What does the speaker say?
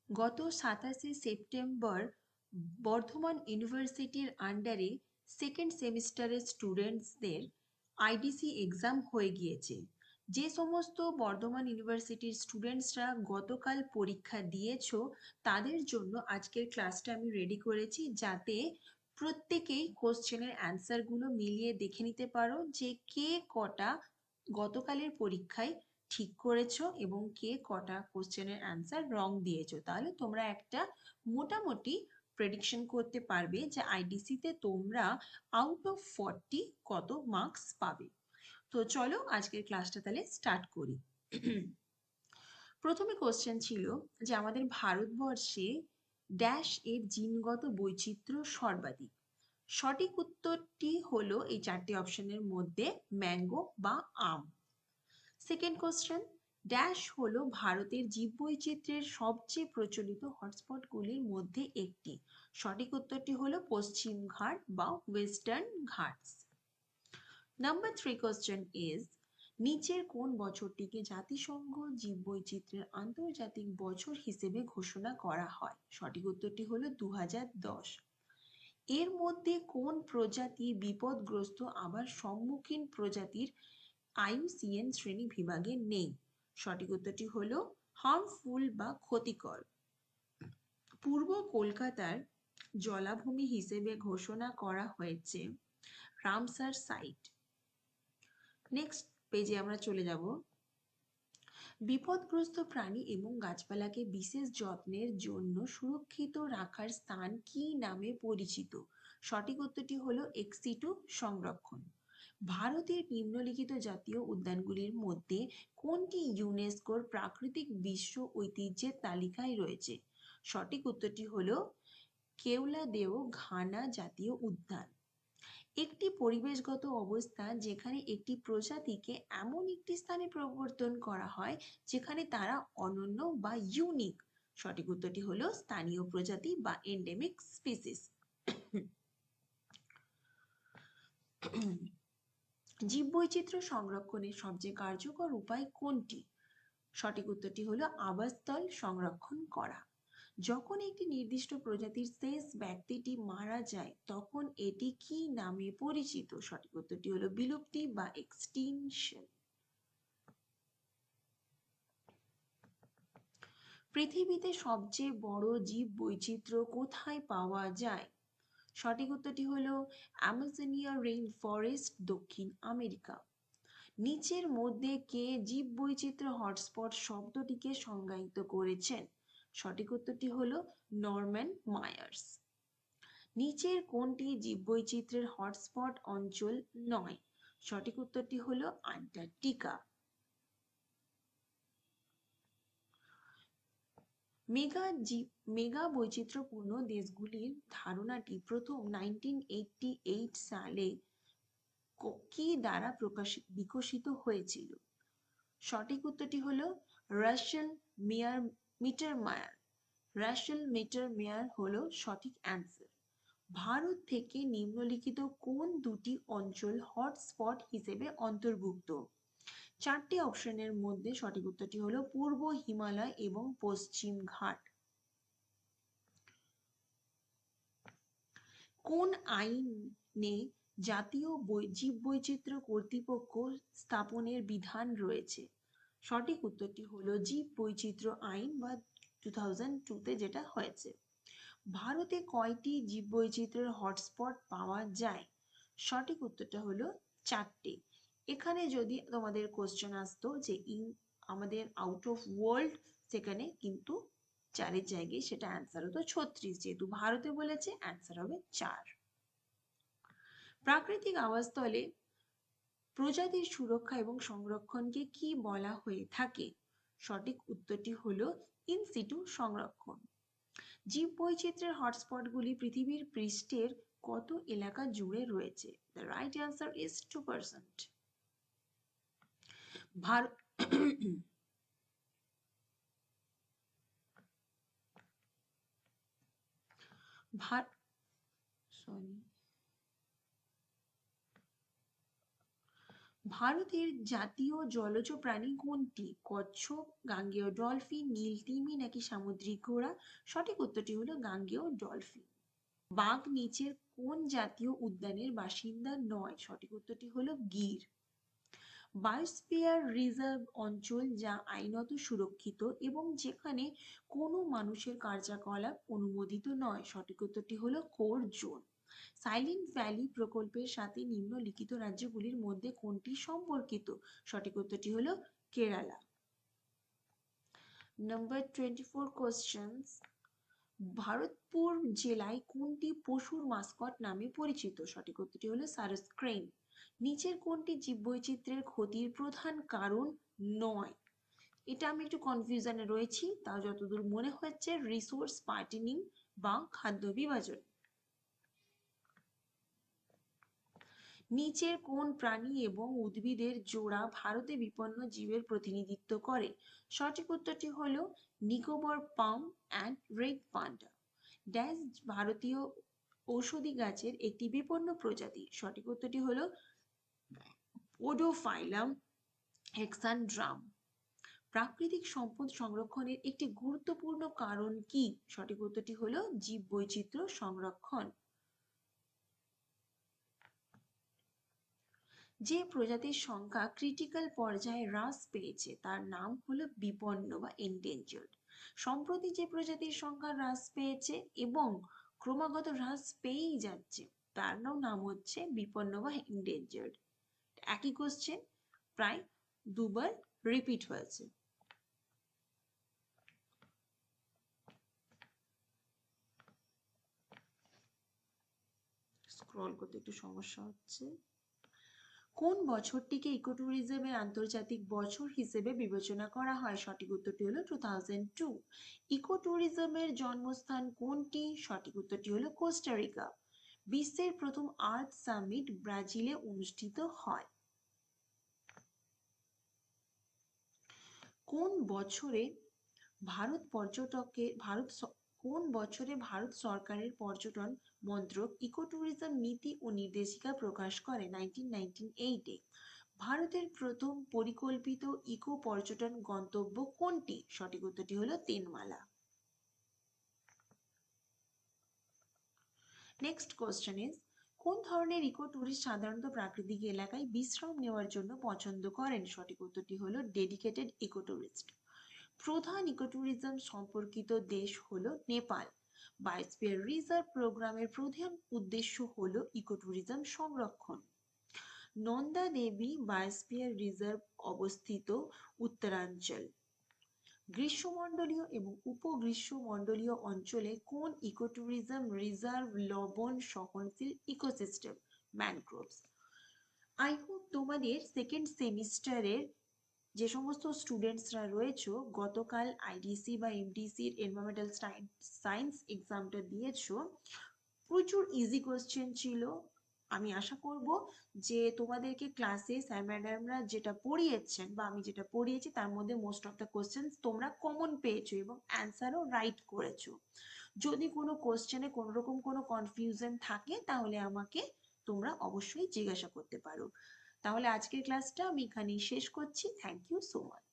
গত 27শে সেপ্টেম্বর বর্ধমান ইউনিভার্সিটির আন্ডারে সেকেন্ড সেমিস্টারের স্টুডেন্টসদের আইডিসি এক্সাম হয়ে গিয়েছে। যে সমস্ত বর্ধমান ইউনিভার্সিটির স্টুডেন্টসরা গতকাল পরীক্ষা দিয়েছো তাদের জন্য আজকের ক্লাসটা আমি রেডি করেছি, যাতে প্রত্যেকেই কোশ্চেনের অ্যান্সারগুলো মিলিয়ে দেখে নিতে পারো যে কে কটা গতকালের পরীক্ষায় ঠিক করেছো এবং কে কটা কোশ্চেনের অ্যান্সার রং দিয়েছো। তাহলে তোমরা একটা মোটামুটি প্রেডিকশন করতে পারবে যে আইডিসিতে তোমরা আউট অফ 40 কত মার্কস পাবে। তো চলো আজকের ক্লাসটা তাহলে স্টার্ট করি। প্রথমে কোশ্চেন ছিল যে আমাদের ভারতবর্ষে ড্যাশ এর জিনগত বৈচিত্র্য সর্বাধিক। সঠিক উত্তরটি হলো এই চারটি অপশনের মধ্যে ম্যাঙ্গো বা আম। সেকেন্ড কোশ্চেন, ড্যাশ হলো ভারতের জীববৈচিত্র্যের সবচেয়ে প্রচলিত হটস্পটগুলির মধ্যে একটি। সঠিক উত্তরটি হলো পশ্চিম ঘাট বা western Ghats. Number 3 question is, নিচের কোন বছরটিকে জাতিসংঘ জীববৈচিত্র্যের আন্তর্জাতিক বছর হিসেবে ঘোষণা করা হয়? সঠিক উত্তরটি হলো 2010। এর মধ্যে কোন প্রজাতি বিপদগ্রস্ত আবার সম্মুখীন প্রজাতির IUCN শ্রেণী বিভাগে নেই? সঠিক উত্তরটি হলো হার্মফুল বা ক্ষতিকর। পূর্ব কলকাতার জলাভূমি হিসেবে ঘোষণা করা হয়েছে রামসার সাইট। নেক্সট পেজে আমরা চলে যাব। বিপদগ্রস্ত প্রাণী এবং গাছপালাকে বিশেষ যত্নের জন্য সুরক্ষিত রাখার স্থান কি নামে পরিচিত? সঠিক উত্তরটি হলো এক্সিটু সংরক্ষণ। ভারতের নিম্নলিখিত জাতীয় উদ্যানগুলির মধ্যে কোনটি ইউনেস্কোর প্রাকৃতিক বিশ্ব ঐতিহ্যের তালিকায় রয়েছে? সঠিক উত্তরটি হলো কেওলাদেও ঘানা জাতীয় উদ্যান। একটি পরিবেশগত অবস্থা যেখানে একটি প্রজাতিকে এমন একটি স্থানে প্রবর্তন করা হয় যেখানে তারা অনন্য বা ইউনিক। সঠিক উত্তরটি হলো স্থানীয় প্রজাতি বা এন্ডেমিক স্পিসিস। জীববৈচিত্র্য সংরক্ষণের সবচেয়ে কার্যকর উপায় কোনটি? সঠিক উত্তরটি হলো আবাসস্থল সংরক্ষণ করা। যখন একটি নির্দিষ্ট প্রজাতির শেষ ব্যক্তিটি মারা যায় তখন এটি কি নামে পরিচিত? সঠিক উত্তরটি হলো বিলুপ্তি বা এক্সটিংশন। পৃথিবীতে সবচেয়ে বড় জীববৈচিত্র্য কোথায় পাওয়া যায়? সঠিক উত্তরটি হলো অ্যামাজনিয়া রেইন ফরেস্ট, দক্ষিণ আমেরিকা। নিচের মধ্যে কে জীববৈচিত্র্য হটস্পট শব্দটিকে সংজ্ঞায়িত করেছেন? সঠিক উত্তরটি হলো নরম্যান মায়ার্স। নিচের কোনটি জীববৈচিত্র্যের হটস্পট অঞ্চল নয়? সঠিক উত্তরটি হলো আন্টার্কটিকা। মেগা বৈচিত্র্যপূর্ণ দেশগুলির ধারণাটি প্রথম 1988 সালে কি দ্বারা বিকশিত হয়েছিল? সঠিক উত্তরটি হলো রাসেল মিটারমায়ার। রাসেল মিটারমায়ার হলো সঠিক অ্যান্সার। ভারত থেকে নিম্নলিখিত কোন দুটি অঞ্চল হটস্পট হিসেবে অন্তর্ভুক্ত? চারটি অপশনের মধ্যে সঠিক উত্তরটি হলো পূর্ব হিমালয় এবং পশ্চিম ঘাট। কোন আইনে জাতীয় জীববৈচিত্র্য কর্তৃপক্ষ স্থাপনের বিধান রয়েছে? সঠিক উত্তরটি হলো জীববৈচিত্র্য আইন বা 2002 তে যেটা হয়েছে। ভারতে কয়টি জীববৈচিত্র্যের হটস্পট পাওয়া যায়? সঠিক উত্তরটা হলো 4টে। এখানে যদি তোমাদের কোশ্চেন আসতো যে আমাদের আউট অফ ওয়ার্ল্ড, সেখানে কিন্তু 4-এর জায়গায় সেটা অ্যান্সার হতো 36, যেহেতু ভারতে বলেছে অ্যান্সার হবে 4। প্রাকৃতিক আবাসস্থলে প্রজাতির সুরক্ষা এবং সংরক্ষণকে কি বলা হয়ে থাকে? সঠিক উত্তরটি হলো ইনসিটু সংরক্ষণ। জীববৈচিত্র্যের হটস্পটগুলি পৃথিবীর পৃষ্ঠের কত এলাকা জুড়ে রয়েছে? The right answer is 2%. Bharat ভারতের জাতীয় জলজ প্রাণী কোনটি? কচ্ছপ, গাঙ্গেয় ডলফিন, নীল তিমি নাকি সামুদ্রিক ঘোড়া? সঠিক উত্তরটি হলো গাঙ্গেয় ডলফিন। বাঘ নিচের কোন জাতীয় উদ্যানের বাসিন্দা নয়? সঠিক উত্তরটি হলো গির। বায়োস্ফিয়ার রিজার্ভ অঞ্চল যা আইনত সুরক্ষিত এবং যেখানে কোনো মানুষের কার্যকলাপ অনুমোদিত নয়। সঠিক উত্তরটি হলো কোর জোন। সাইলেন্ট ভ্যালি প্রকল্পের সাথে নিম্নলিখিত রাজ্যগুলির মধ্যে কোনটি সম্পর্কিত? সঠিক উত্তরটি হলো কেরালা। Number 24 questions. ভারতপুর জেলায় কোনটি পশুর মাস্কট নামে পরিচিত? সঠিক উত্তরটি হলো সারস ক্রেন। নিচের কোনটি জীববৈচিত্র্যের ক্ষতির প্রধান কারণ নয়? এটা আমি একটু কনফিউশনে রয়েছি, তাও যতদূর মনে হচ্ছে রিসোর্স পার্টিনিং বা খাদ্য বিভাজন। নিচের কোন প্রাণী এবং উদ্ভিদের জোড়া ভারতে বিপন্ন জীবের প্রতিনিধিত্ব করে? সঠিক উত্তরটি হলো নিকোবর পাম অ্যান্ড রেড পান্ডা। ড্যাশ ভারতীয় ঔষধি গাছের একটি বিপন্ন প্রজাতি? সঠিক উত্তরটি হলো ওডোফাইলাম হেক্সানড্রাম। প্রাকৃতিক সম্পদ সংরক্ষণের একটি গুরুত্বপূর্ণ কারণ কি? সঠিক উত্তরটি হলো জীববৈচিত্র্য সংরক্ষণ। যে প্রজাতির সংখ্যা ক্রিটিক্যাল পর্যায়ে হ্রাস পেয়েছে তার নাম হলো বিপন্ন বা এন্ডেঞ্জার্ড। সম্প্রতি যে প্রজাতির সংখ্যা হ্রাস পেয়েছে এবং ক্রমাগত হ্রাস পেয়েই যাচ্ছে তার নাম হচ্ছে বিপন্ন বা এন্ডেঞ্জার্ড। একই কোশ্চেন প্রায় দুবার রিপিট হয়েছে। স্ক্রল করতে একটু সমস্যা হচ্ছে। কোন বছরটিকে ইকোট্যুরিজমের আন্তর্জাতিক বছর হিসেবে বিবেচনা করা হয়? সঠিক উত্তরটি হলো 2002। ইকোট্যুরিজমের জন্মস্থান কোনটি? সঠিক উত্তরটি হলো কোস্টারিকা। বিশ্বের প্রথম আর্থ সামিট ব্রাজিলে অনুষ্ঠিত হয়। কোন বছরে ভারত সরকারের পর্যটন মন্ত্রক ইকোট্যুরিজম নীতি ও নির্দেশিকা প্রকাশ করে? 1998-এ। ভারতের প্রথম পরিকল্পিত ইকো পর্যটন গন্তব্য কোনটি? সঠিক উত্তরটি হলো তেনমালা। নেক্সট কোশ্চেন ইজ, কোন ধরনের ইকো ট্যুরিস্ট সাধারণত প্রাকৃতিক এলাকায় বিশ্রাম নেওয়ার জন্য পছন্দ করেন? সঠিক উত্তরটি হলো ডেডিকেটেড ইকো ট্যুরিস্ট। প্রধান ইকোট্যুরিজম সম্পর্কিত দেশ হলো নেপাল। বায়োস্ফিয়ার রিজার্ভ প্রোগ্রামের প্রধান উদ্দেশ্য হলো ইকোট্যুরিজম সংরক্ষণ। নন্দা দেবী বায়োস্ফিয়ার রিজার্ভ অবস্থিত উত্তরাঞ্চল। গ্রীষ্মমণ্ডলীয় এবং উপগ্রীষ্মমণ্ডলীয় অঞ্চলে কোন ইকোট্যুরিজম রিজার্ভ লবণ সহনশীল ইকোসিস্টেম ম্যানগ্রোভস। আই হোপ তোমাদের সেকেন্ড সেমিস্টারের যে সমস্ত স্টুডেন্টসরা রয়েছে গতকাল আইডিসি বা এমডিসির এনভায়রনমেন্টাল সায়েন্স এক্সামটা দিয়েছো, প্রচুর ইজি কোশ্চেন ছিল। আমি আশা করব যে তোমাদেরকে ক্লাসে স্যার ম্যাডামরা যেটা পড়িয়েছেন বা আমি যেটা পড়িয়েছি তার মধ্যে মোস্ট অফ দ্য কোশ্চেন তোমরা কমন পেয়েছো এবং অ্যান্সারও রাইট করেছো। যদি কোনো কোশ্চেনে কোনো রকম কোনো কনফিউশন থাকে তাহলে আমাকে তোমরা অবশ্যই জিজ্ঞাসা করতে পারো। তাহলে আজকের ক্লাসটা আমি এখানেই শেষ করছি। Thank you so much.